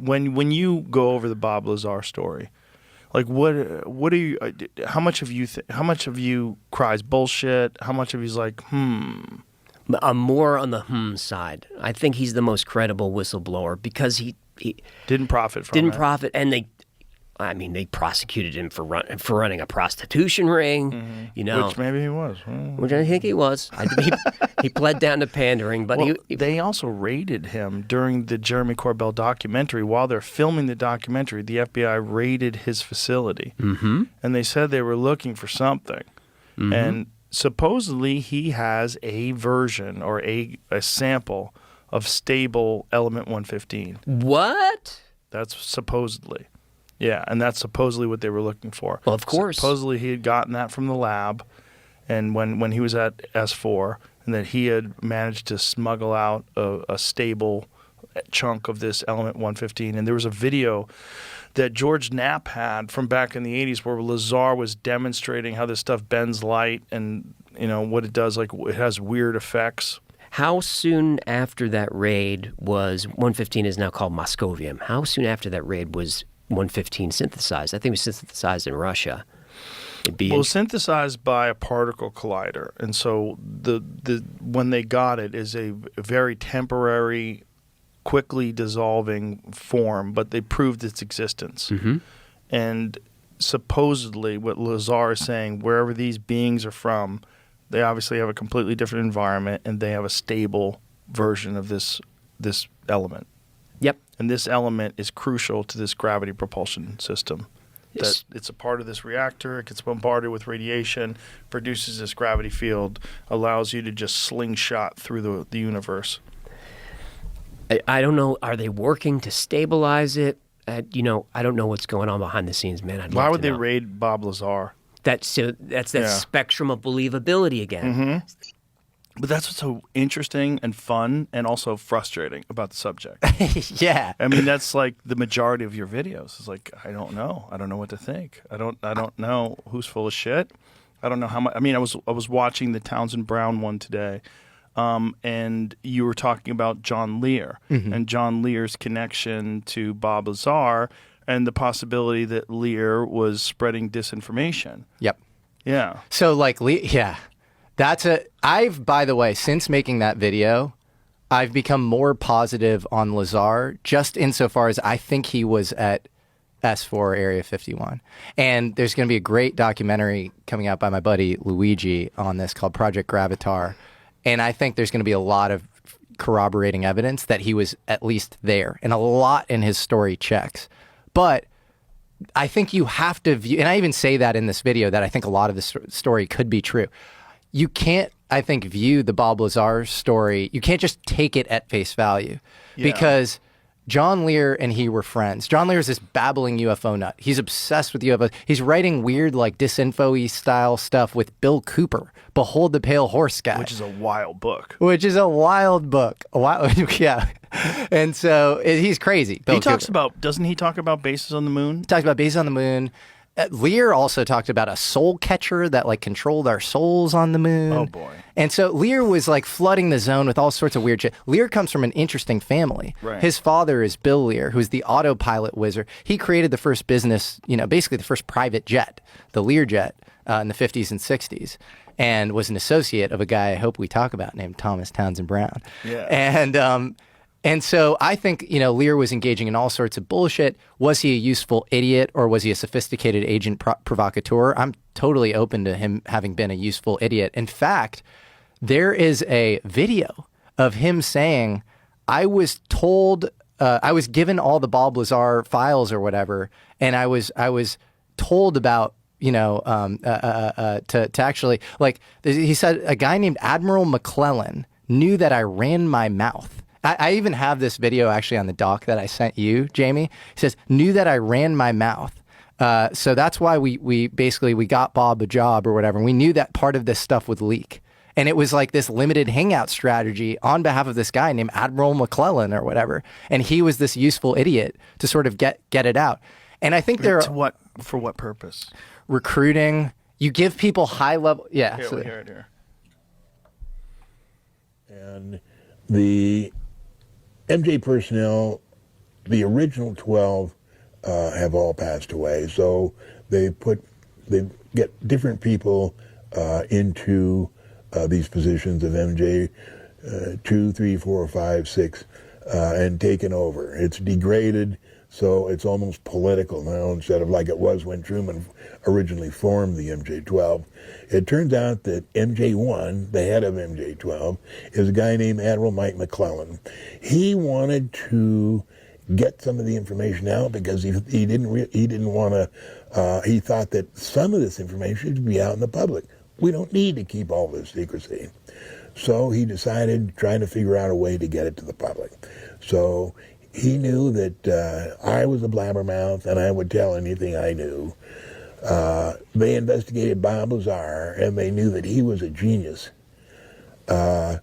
when you go over the Bob Lazar story, like what are you? How much of you cries bullshit? How much of you's like, I'm more on the side. I think he's the most credible whistleblower because he didn't profit from it. And they prosecuted him for running a prostitution ring, Which maybe he was. Which I think he was. He pled down to pandering, but they also raided him during the Jeremy Corbell documentary. While they're filming the documentary, the FBI raided his facility, and they said they were looking for something, and supposedly he has a version or a sample of stable element 115. What? That's supposedly. Yeah, and that's supposedly what they were looking for. Well, of course. Supposedly he had gotten that from the lab, and when he was at S4, and that he had managed to smuggle out a stable chunk of this element 115. And there was a video that George Knapp had from back in the 80s where Lazar was demonstrating how this stuff bends light and, what it does, like it has weird effects. How soon after that raid was 115 is now called Moscovium? How soon after that raid was 115 synthesized? I think it was synthesized in Russia. Synthesized by a particle collider, and so the when they got it is a very temporary, quickly dissolving form, but they proved its existence. And supposedly, what Lazar is saying, wherever these beings are from, they obviously have a completely different environment, and they have a stable version of this element. Yep. And this element is crucial to this gravity propulsion system. Yes. That it's a part of this reactor. It gets bombarded with radiation, produces this gravity field, allows you to just slingshot through the universe. I don't know. Are they working to stabilize it? I don't know what's going on behind the scenes, man. Why would they raid Bob Lazar? That's that spectrum of believability again. But that's what's so interesting and fun and also frustrating about the subject. Yeah. I mean, that's like the majority of your videos. It's like, I don't know. I don't know what to think. I don't know who's full of shit. I don't know how much. I mean, I was watching the Townsend Brown one today, and you were talking about John Lear and John Lear's connection to Bob Lazar and the possibility that Lear was spreading disinformation. Yep. Yeah. So I've, by the way, since making that video, I've become more positive on Lazar, just insofar as I think he was at S4 Area 51. And there's going to be a great documentary coming out by my buddy Luigi on this called Project Gravatar. And I think there's going to be a lot of corroborating evidence that he was at least there, and a lot in his story checks. But I think you have to view, and I even say that in this video, that I think a lot of the story could be true. You can't, I think, view the Bob Lazar story. You can't just take it at face value because John Lear and he were friends. John Lear is this babbling UFO nut. He's obsessed with UFOs. He's writing weird, like, disinfo-y style stuff with Bill Cooper, Behold the Pale Horse guy. Which is a wild book. Yeah. And so he's crazy. Bill Cooper. Doesn't he talk about bases on the moon? He talks about bases on the moon. Lear also talked about a soul catcher that like controlled our souls on the moon. Oh boy. And so Lear was like flooding the zone with all sorts of weird shit. Lear comes from an interesting family. Right. His father is Bill Lear, who's the autopilot wizard. He created the first business, basically the first private jet, the Lear jet, in the 50s and 60s, and was an associate of a guy I hope we talk about named Thomas Townsend Brown. Yeah. And so I think, Lear was engaging in all sorts of bullshit. Was he a useful idiot or was he a sophisticated agent provocateur? I'm totally open to him having been a useful idiot. In fact, there is a video of him saying, I was told, I was given all the Bob Lazar files or whatever, and I was told about, to actually, like, he said a guy named Admiral McClellan knew that I ran my mouth. I even have this video actually on the doc that I sent you, Jamie. He says, knew that I ran my mouth. So that's why we got Bob a job or whatever. And we knew that part of this stuff would leak. And it was like this limited hangout strategy on behalf of this guy named Admiral McClellan or whatever. And he was this useful idiot to sort of get it out. And I think For what purpose? Recruiting. You give people high level. Yeah. Here, we hear it here. And the MJ personnel the original 12 have all passed away, so they get different people into these positions of MJ 2, 3, 4, 5, 6, and taken over. It's degraded, so it's almost political now instead of like it was when Truman originally formed the MJ-12. It turns out that MJ-1, the head of MJ-12, is a guy named Admiral Mike McClellan. He wanted to get some of the information out because he didn't want to. He thought that some of this information should be out in the public. We don't need to keep all this secrecy. So he decided trying to figure out a way to get it to the public. So he knew that I was a blabbermouth and I would tell anything I knew. They investigated Bob Lazar and they knew that he was a genius, but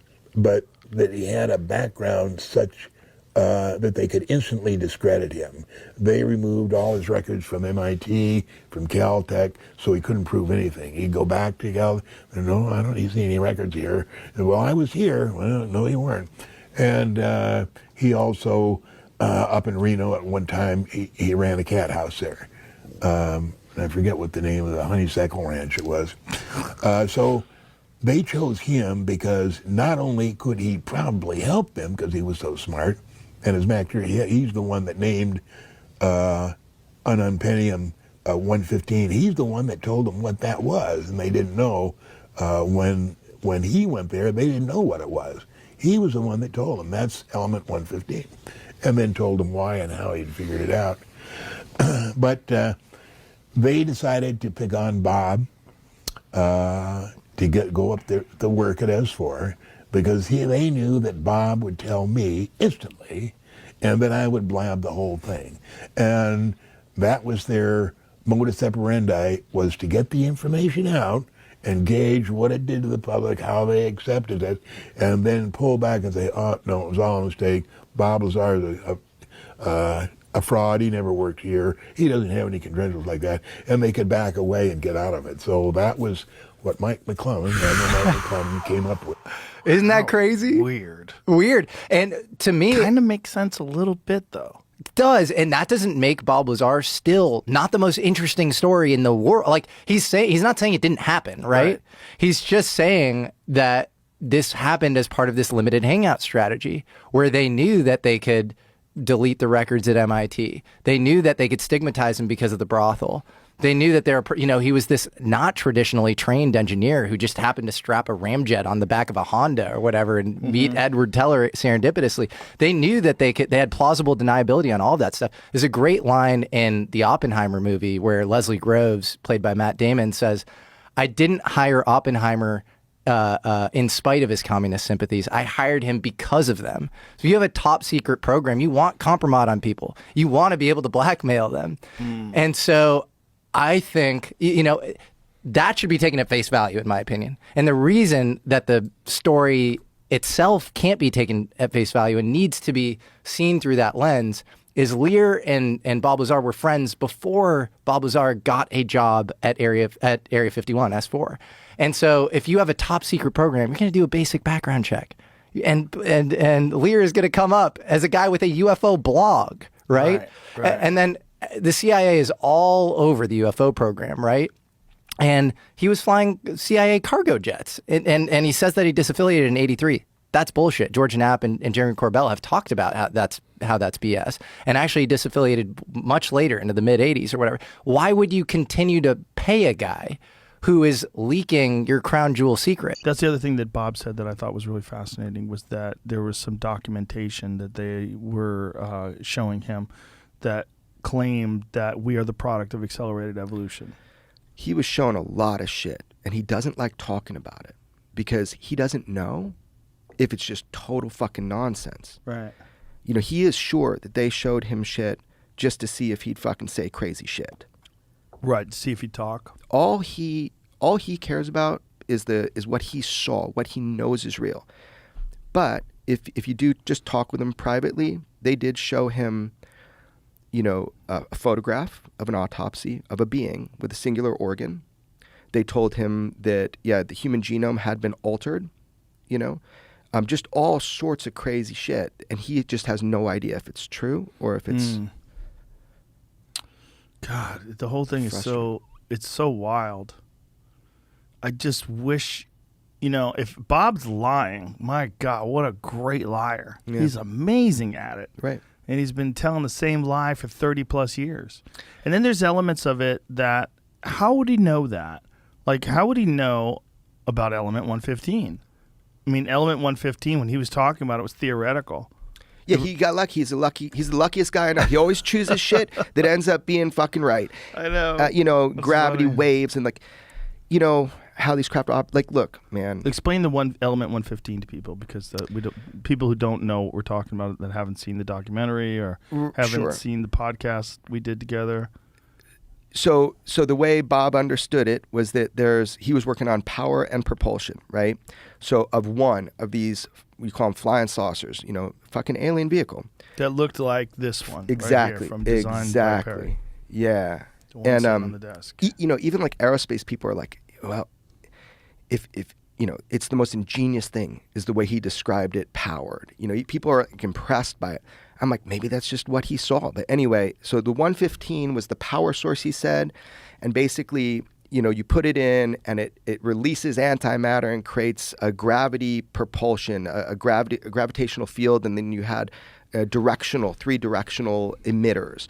that he had a background such that they could instantly discredit him. They removed all his records from MIT, from Caltech, so he couldn't prove anything. He'd go back to Caltech, no, I don't see any records here. And, well, I was here. Well, no, you weren't. And he also, up in Reno at one time, he ran a cat house there. I forget what the name of the Honeysuckle Ranch it was. So they chose him because not only could he probably help them because he was so smart, and as master, he's the one that named ununpennium 115. He's the one that told them what that was, and they didn't know when he went there. They didn't know what it was. He was the one that told them that's element 115, and then told them why and how he'd figured it out. But they decided to pick on Bob to go up there to work at S4 because they knew that Bob would tell me instantly and then I would blab the whole thing. And that was their modus operandi, was to get the information out and gauge what it did to the public, how they accepted it, and then pull back and say, oh, no, it was all a mistake. Bob Lazar is a fraud. He never worked here. He doesn't have any credentials like that. And they could back away and get out of it. So that was what Mike McClellan came up with. Isn't that crazy? Weird. And to me, kind of makes sense a little bit, though. It does, and that doesn't make Bob Lazar still not the most interesting story in the world. Like he's not saying it didn't happen, right? He's just saying that this happened as part of this limited hangout strategy where they knew that they could delete the records at MIT. They knew that they could stigmatize him because of the brothel. They knew that he was this not traditionally trained engineer who just happened to strap a ramjet on the back of a Honda or whatever and meet Edward Teller serendipitously. They knew that they had plausible deniability on all of that stuff. There's a great line in the Oppenheimer movie where Leslie Groves, played by Matt Damon, says, "I didn't hire Oppenheimer in spite of his communist sympathies. I hired him because of them." So you have a top secret program. You want compromise on people. You want to be able to blackmail them. And so I think, that should be taken at face value, in my opinion. And the reason that the story itself can't be taken at face value and needs to be seen through that lens is Lear and Bob Lazar were friends before Bob Lazar got a job at Area 51, S4. And so if you have a top secret program, you're going to do a basic background check. And Lear is going to come up as a guy with a UFO blog, right? And then the CIA is all over the UFO program, right? And he was flying CIA cargo jets. And he says that he disaffiliated in 83. That's bullshit. George Knapp and Jeremy Corbell have talked about how that's BS. And actually disaffiliated much later into the mid-80s or whatever. Why would you continue to pay a guy who is leaking your crown jewel secret? That's the other thing that Bob said that I thought was really fascinating, was that there was some documentation that they were showing him that claimed that we are the product of accelerated evolution. He was shown a lot of shit, and he doesn't like talking about it because he doesn't know if it's just total fucking nonsense. Right. He is sure that they showed him shit just to see if he'd fucking say crazy shit. Right, see if he'd talk. All he cares about is what he saw, what he knows is real. But if you do just talk with him privately, they did show him a photograph of an autopsy of a being with a singular organ. They told him that, the human genome had been altered, just all sorts of crazy shit, and he just has no idea if it's true or if it's. God, the whole thing is it's so wild. I just wish, if Bob's lying, my God, what a great liar. Yeah. He's amazing at it. Right. And he's been telling the same lie for 30 plus years. And then there's elements of it that, how would he know that? Like, how would he know about element 115? I mean, element 115, when he was talking about it, was theoretical. Yeah, he got lucky. He's the luckiest guy I know. He always chooses shit that ends up being fucking right. I know. Gravity, funny. waves, and how these crap look, man. Explain the element 115 to people, because people who don't know what we're talking about, that haven't seen the documentary or haven't seen the podcast we did together. So the way Bob understood it was that he was working on power and propulsion, right? So of one of these, we call them flying saucers, fucking alien vehicle. That looked like this one. Exactly. Right here, from Design by Perry. Yeah. The one sitting on the desk. Even like aerospace people are like, well, if it's the most ingenious thing is the way he described it, powered. People are like impressed by it. I'm like, maybe that's just what he saw. But anyway, so the 115 was the power source, he said. And basically, you put it in and it releases antimatter and creates a gravity propulsion, a gravitational field. And then you had three directional emitters.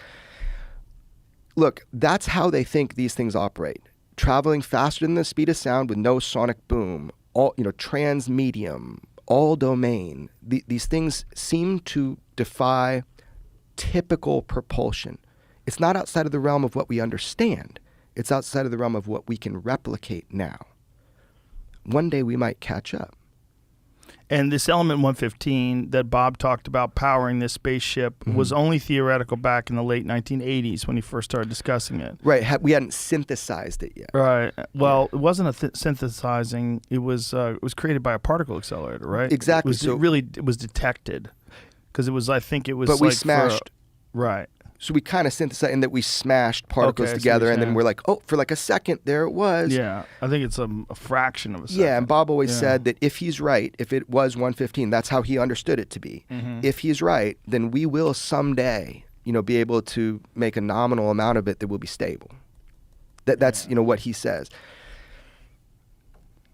Look, that's how they think these things operate. Traveling faster than the speed of sound with no sonic boom, all transmedium, all domain. These things seem to defy typical propulsion. It's not outside of the realm of what we understand. It's outside of the realm of what we can replicate now. One day we might catch up. And this element 115 that Bob talked about powering this spaceship was only theoretical back in the late 1980s when he first started discussing it. Right. We hadn't synthesized it yet. Right. Well, it wasn't synthesizing. It was created by a particle accelerator, right? Exactly. It was detected, because it was. But we smashed. Right. So we kind of synthesized in that we smashed particles together, and then we're like, oh, for like a second, there it was. Yeah, I think it's a fraction of a second. Yeah, and Bob always said that if he's right, if it was 115, that's how he understood it to be. If he's right, then we will someday, be able to make a nominal amount of it that will be stable. That's what he says.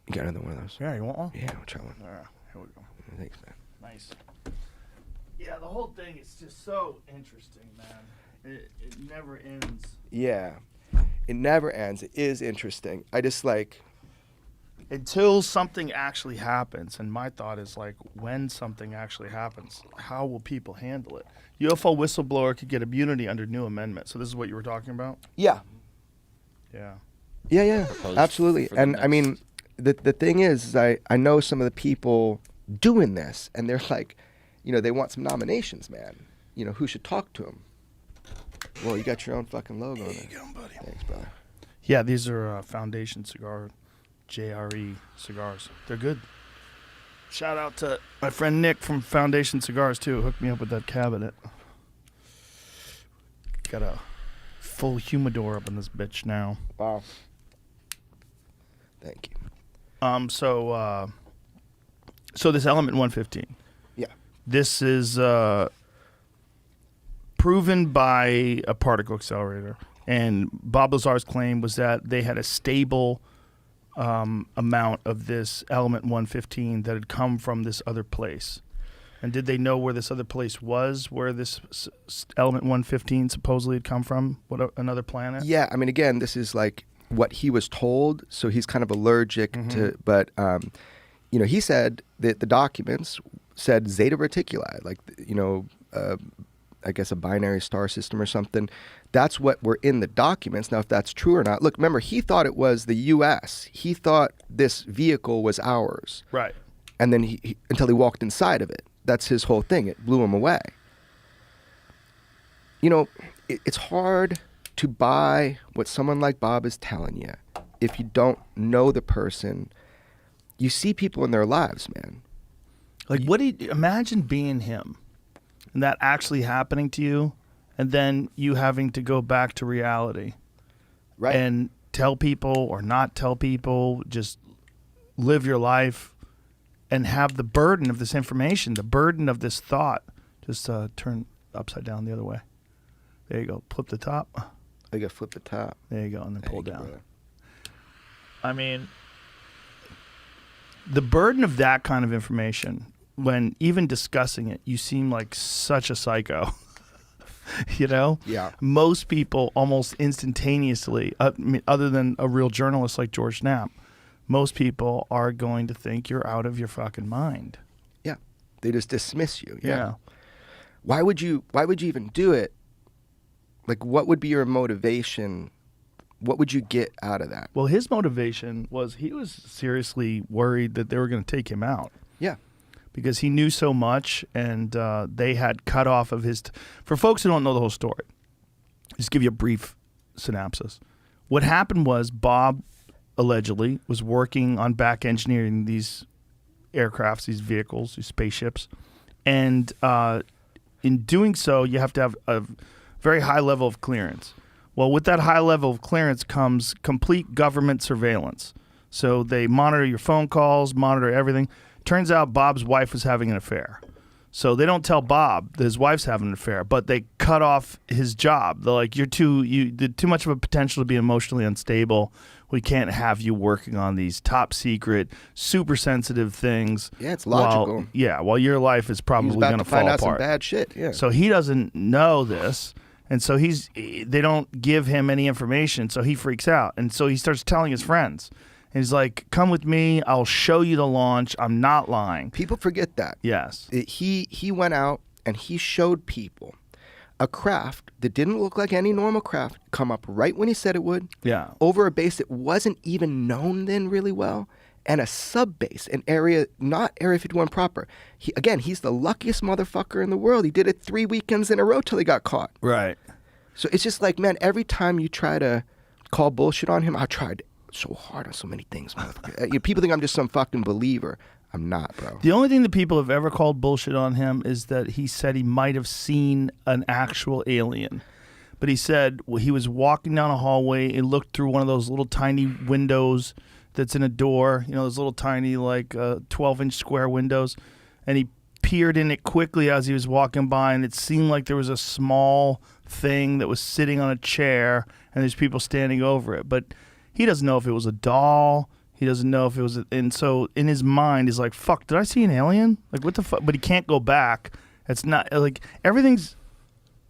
You got another one of those? Yeah, you want one? Yeah, I'll try one. All right, here we go. Thanks, man. Nice. Yeah, the whole thing is just so interesting, man. It never ends. Yeah, it never ends. It is interesting. I just until something actually happens, and my thought is when something actually happens, how will people handle it? UFO whistleblower could get immunity under new amendment. So this is what you were talking about? Yeah. Yeah, absolutely. And I mean, the thing is I know some of the people doing this, and they're like, they want some nominations, man. Who should talk to them? Well, you got your own fucking logo there. There you go, buddy. Thanks, brother. Yeah, these are Foundation Cigar, JRE cigars. They're good. Shout out to my friend Nick from Foundation Cigars, too. Hooked me up with that cabinet. Got a full humidor up in this bitch now. Wow. Thank you. So this element 115. Yeah. This is proven by a particle accelerator, and Bob Lazar's claim was that they had a stable amount of this element 115 that had come from this other place. And did they know where this other place was, where this element 115 supposedly had come from? Another planet? Yeah, I mean, again, this is like what he was told, so he's kind of allergic to, but, he said that the documents said Zeta Reticuli, I guess a binary star system or something. That's what were in the documents. Now, if that's true or not, look, remember, he thought it was the U.S. He thought this vehicle was ours. Right. And then he until he walked inside of it. That's his whole thing. It blew him away. It's hard to buy what someone like Bob is telling you if you don't know the person. You see people in their lives, man. Imagine being him and that actually happening to you, and then you having to go back to reality. Right. And tell people or not tell people, just live your life and have the burden of this information, the burden of this thought. Just turn upside down the other way. There you go. Flip the top. I got to flip the top. There you go, and then pull Thank you, down. brother. I mean, the burden of that kind of information, when even discussing it, you seem like such a psycho. You know? Yeah. Most people almost instantaneously, other than a real journalist like George Knapp, most people are going to think you're out of your fucking mind. Yeah. They just dismiss you. Yeah. Why would you even do it? Like, what would be your motivation? What would you get out of that? Well, his motivation was he was seriously worried that they were going to take him out. Yeah. Because he knew so much, and they had cut off of his... For folks who don't know the whole story, just give you a brief synopsis. What happened was Bob, allegedly, was working on back engineering these aircrafts, these vehicles, these spaceships. And in doing so, you have to have a very high level of clearance. Well, with that high level of clearance comes complete government surveillance. So they monitor your phone calls, monitor everything. Turns out Bob's wife was having an affair. So they don't tell Bob that his wife's having an affair, but they cut off his job. They're like, you did too much of a potential to be emotionally unstable. We can't have you working on these top secret, super sensitive things. Yeah, it's logical. While your life is probably going to fall find out apart. some bad shit. Yeah. So he doesn't know this. And so they don't give him any information. So he freaks out. And so he starts telling his friends. He's like, come with me. I'll show you the launch. I'm not lying. People forget that. Yes. He went out and he showed people a craft that didn't look like any normal craft come up right when he said it would. Yeah. Over a base that wasn't even known then really well. And a sub-base, an area, not Area 51 proper. He's the luckiest motherfucker in the world. He did it 3 weekends in a row till he got caught. Right. So it's just like, man, every time you try to call bullshit on him, I tried so hard on so many things, motherfucker. People think I'm just some fucking believer. I'm not, bro. The only thing that people have ever called bullshit on him is that he said he might have seen an actual alien. But he said he was walking down a hallway and looked through one of those little tiny windows that's in a door, those little tiny 12-inch square windows, and he peered in it quickly as he was walking by, and it seemed like there was a small thing that was sitting on a chair, and there's people standing over it. But he doesn't know if it was a doll. He doesn't know if it was... And so in his mind, he's like, fuck, did I see an alien? Like, what the fuck? But he can't go back. It's not... Like, everything's...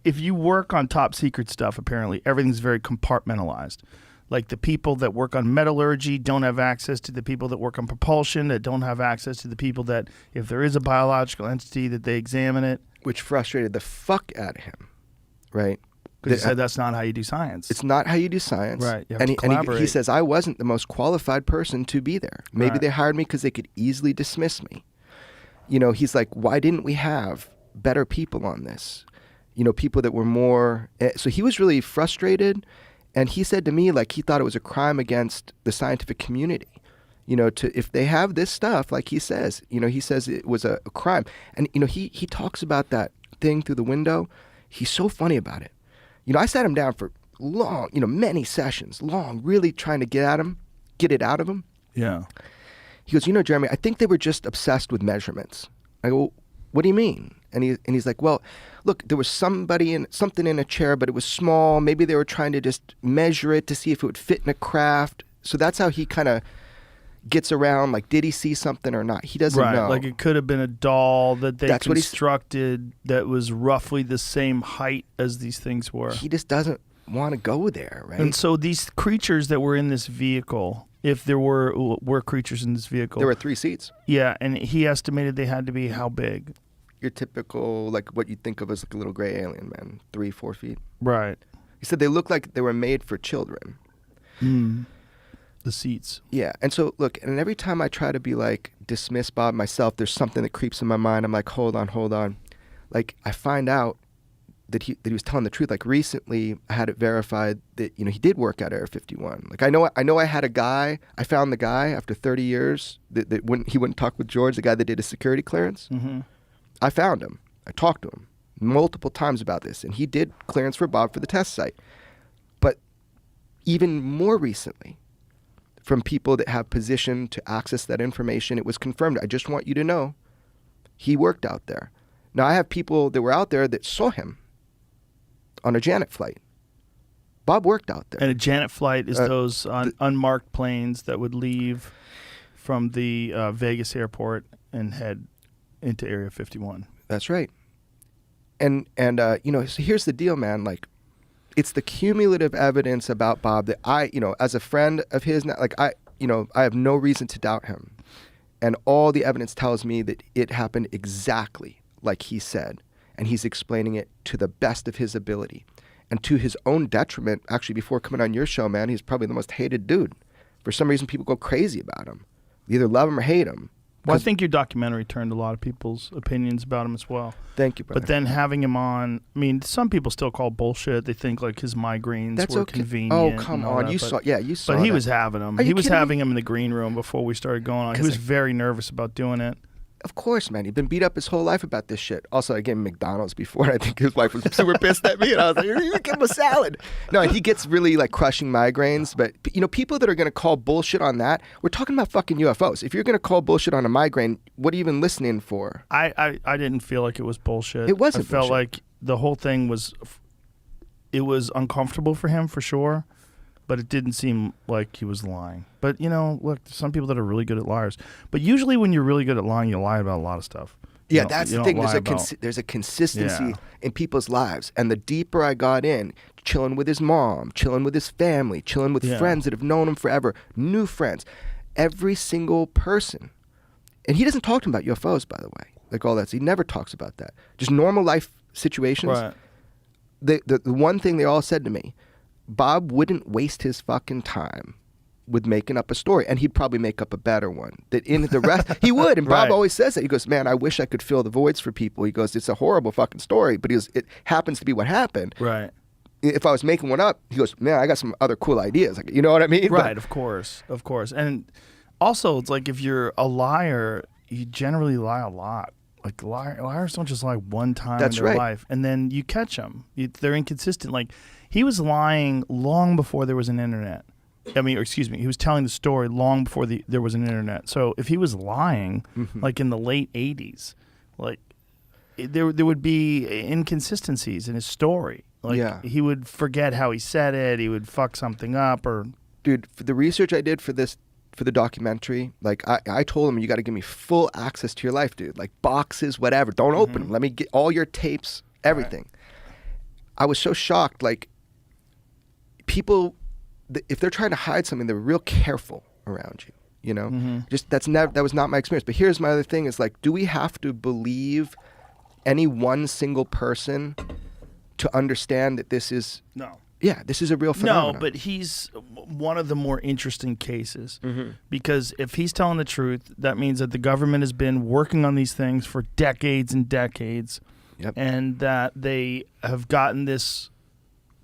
If you work on top secret stuff, apparently, everything's very compartmentalized. Like, the people that work on metallurgy don't have access to the people that work on propulsion, that don't have access to the people that, if there is a biological entity, that they examine it. Which frustrated the fuck out of him, right? Because he said that's not how you do science. It's not how you do science. Right. You have And, to collaborate. he says, I wasn't the most qualified person to be there. Maybe Right. they hired me because they could easily dismiss me. He's like, why didn't we have better people on this? People that were more... So he was really frustrated. And he said to me, like, he thought it was a crime against the scientific community. If they have this stuff, like he says it was a crime. And, he talks about that thing through the window. He's so funny about it. I sat him down for long, many sessions, really trying to get it out of him. Yeah. He goes, Jeremy, I think they were just obsessed with measurements. I go, what do you mean? And he's like, well, look, there was something in a chair, but it was small. Maybe they were trying to just measure it to see if it would fit in a craft. So that's how he kind of gets around, like, did he see something or not? He doesn't know. Like, it could have been a doll that they That's what constructed that was roughly the same height as these things were. He just doesn't want to go there, right? And so these creatures that were in this vehicle, if there were creatures in this vehicle... There were 3 seats. Yeah, and he estimated they had to be how big? Your typical, like, what you think of as like a little gray alien, man. 3-4 feet. Right. He said they looked like they were made for children. The seats. Yeah. And so, look, and every time I try to be like, dismiss Bob myself, there's something that creeps in my mind. I'm like, hold on. Like, I find out that he was telling the truth. Like, recently I had it verified that, he did work at Area 51. Like, I know I had a guy, I found the guy after 30 years that he wouldn't talk with George, the guy that did his security clearance. Mm-hmm. I found him. I talked to him multiple times about this, and he did clearance for Bob for the test site. But even more recently, from people that have position to access that information. It was confirmed. I just want you to know he worked out there. Now, I have people that were out there that saw him on a Janet flight. Bob worked out there. And a Janet flight is those unmarked planes that would leave from the Vegas airport and head into Area 51. That's right. And you know, so here's the deal, man. Like, it's the cumulative evidence about Bob that I, you know, as a friend of his, like I have no reason to doubt him. And all the evidence tells me that it happened exactly like he said. And he's explaining it to the best of his ability. And to his own detriment, actually, before coming on your show, man, he's probably the most hated dude. For some reason, people go crazy about him. They either love him or hate him. Well, I think your documentary turned a lot of people's opinions about him as well. Thank you, brother. But then having him on, I mean, some people still call bullshit. They think like his migraines were convenient. Oh, come on. That, you saw But he was having them. He was having him in the green room before we started going on. He was very nervous about doing it. Of course, man. He'd been beat up his whole life about this shit. Also, I gave him McDonald's before, and I think his wife was super pissed at me, and I was like, "You give him a salad." No, he gets really like crushing migraines. But you know, people that are going to call bullshit on that, we're talking about fucking UFOs. If you're going to call bullshit on a migraine, what are you even listening for? I didn't feel like it was bullshit. It wasn't. I felt like the whole thing was, it was uncomfortable for him for sure. But it didn't seem like he was lying. But, you know, look, there's some people that are really good at liars. But usually when you're really good at lying, you lie about a lot of stuff. Yeah, that's the thing. There's a consistency in people's lives. And the deeper I got in, chilling with his mom, chilling with his family, chilling with friends that have known him forever, new friends, every single person. And he doesn't talk to them about UFOs, by the way. Like all that. He never talks about that. Just normal life situations. Right. The one thing they all said to me, Bob wouldn't waste his fucking time with making up a story, and he'd probably make up a better one. That in the rest, he would. And Bob always says that. He goes, "Man, I wish I could fill the voids for people." He goes, "It's a horrible fucking story," but he goes, "It happens to be what happened." Right. If I was making one up, he goes, "Man, I got some other cool ideas." Like, you know what I mean? Right. Of course. And also, it's like if you're a liar, you generally lie a lot. Like liars don't just lie one time in their life, and then you catch them. They're inconsistent. Like he was lying long before there was an internet. I mean, excuse me, he was telling the story long before there was an internet. So if he was lying, like in the late '80s, like there would be inconsistencies in his story. Like he would forget how he said it. He would fuck something up, or dude, for the research I did for the documentary, like I told him, you got to give me full access to your life, dude. Like boxes, whatever. Don't open them. Let me get all your tapes, everything. Right. I was so shocked. Like people, if they're trying to hide something, they're real careful around you. You know, just that was not my experience. But here's my other thing: is like, do we have to believe any one single person to understand that this is no? Yeah, this is a real phenomenon. No, but he's one of the more interesting cases because if he's telling the truth, that means that the government has been working on these things for decades and decades, and that they have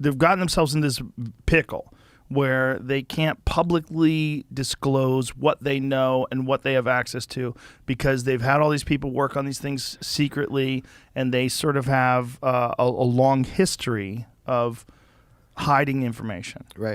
they've gotten themselves in this pickle where they can't publicly disclose what they know and what they have access to because they've had all these people work on these things secretly, and they sort of have a long history of hiding information. Right.